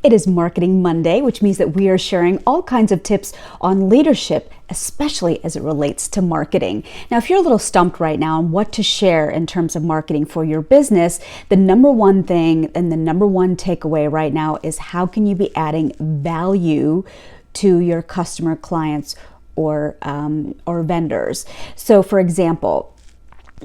It is Marketing Monday, which means that we are sharing all kinds of tips on leadership, especially as it relates to marketing. Now, if you're a little stumped right now on what to share in terms of marketing for your business, the number one thing and the number one takeaway right now is how can you be adding value to your customer, clients, or vendors. So, for example,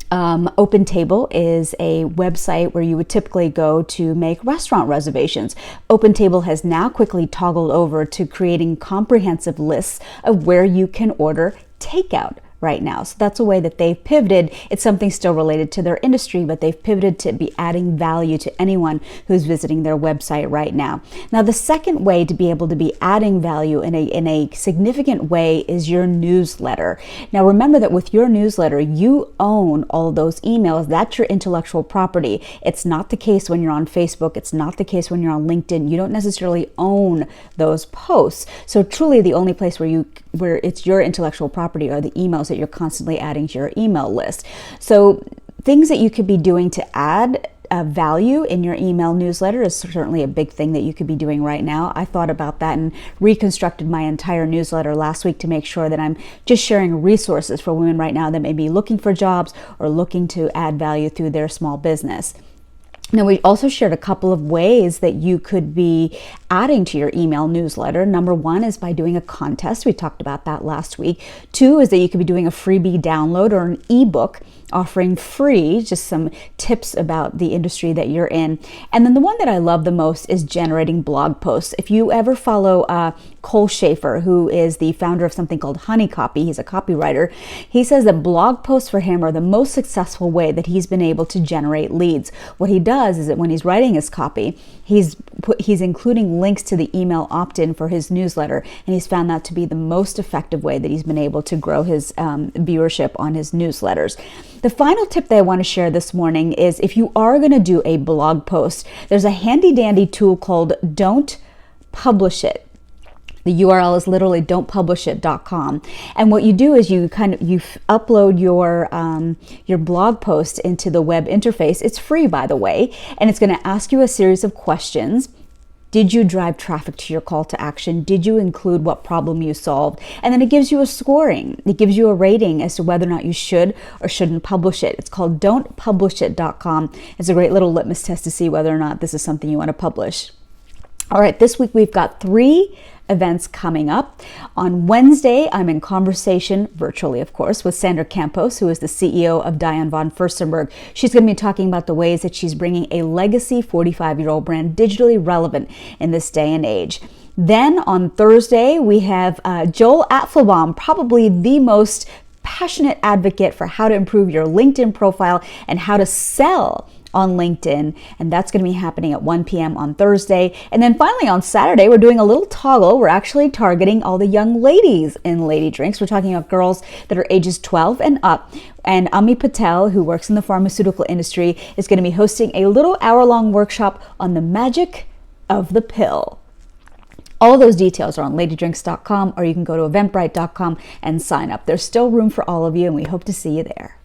OpenTable is a website where you would typically go to make restaurant reservations. OpenTable has now quickly toggled over to creating comprehensive lists of where you can order takeout right now. So that's a way that they've pivoted. It's something still related to their industry, but they've pivoted to be adding value to anyone who's visiting their website right now. Now, the second way to be able to be adding value in a significant way is your newsletter. Now, remember that with your newsletter, you own all of those emails. That's your intellectual property. It's not the case when you're on Facebook. It's not the case when you're on LinkedIn. You don't necessarily own those posts. So truly the only place where it's your intellectual property are the emails that you're constantly adding to your email list. So things that you could be doing to add value in your email newsletter is certainly a big thing that you could be doing right now. I thought about that and reconstructed my entire newsletter last week to make sure that I'm just sharing resources for women right now that may be looking for jobs or looking to add value through their small business. Now, we also shared a couple of ways that you could be adding to your email newsletter. Number one is by doing a contest. We talked about that last week. Two is that you could be doing a freebie download or an ebook offering free, just some tips about the industry that you're in. And then the one that I love the most is generating blog posts. If you ever follow Cole Schaefer, who is the founder of something called Honeycopy, he's a copywriter, he says that blog posts for him are the most successful way that he's been able to generate leads. What he does is that when he's writing his copy, he's including links to the email opt-in for his newsletter, and he's found that to be the most effective way that he's been able to grow his viewership on his newsletters. The final tip that I want to share this morning is if you are going to do a blog post, there's a handy dandy tool called Don't Publish It. The URL is literally don'tpublishit.com. And what you do is you upload your blog post into the web interface. It's free, by the way, and it's going to ask you a series of questions. Did you drive traffic to your call to action? Did you include what problem you solved? And then it gives you a scoring. It gives you a rating as to whether or not you should or shouldn't publish it. It's called don'tpublishit.com. It's a great little litmus test to see whether or not this is something you want to publish. All right, this week we've got 3 events coming up. On Wednesday, I'm in conversation, virtually of course, with Sandra Campos, who is the CEO of Diane von Furstenberg. She's going to be talking about the ways that she's bringing a legacy 45-year-old brand digitally relevant in this day and age. Then on Thursday, we have Joel Apfelbaum, probably the most passionate advocate for how to improve your LinkedIn profile and how to sell on LinkedIn, and that's going to be happening at 1 p.m. on Thursday. And then finally on Saturday, we're doing a little toggle. We're actually targeting all the young ladies in Lady Drinks. We're talking about girls that are ages 12 and up. And Ami Patel, who works in the pharmaceutical industry, is going to be hosting a little hour-long workshop on the magic of the pill. All those details are on ladydrinks.com, or you can go to eventbrite.com and sign up. There's still room for all of you, and we hope to see you there.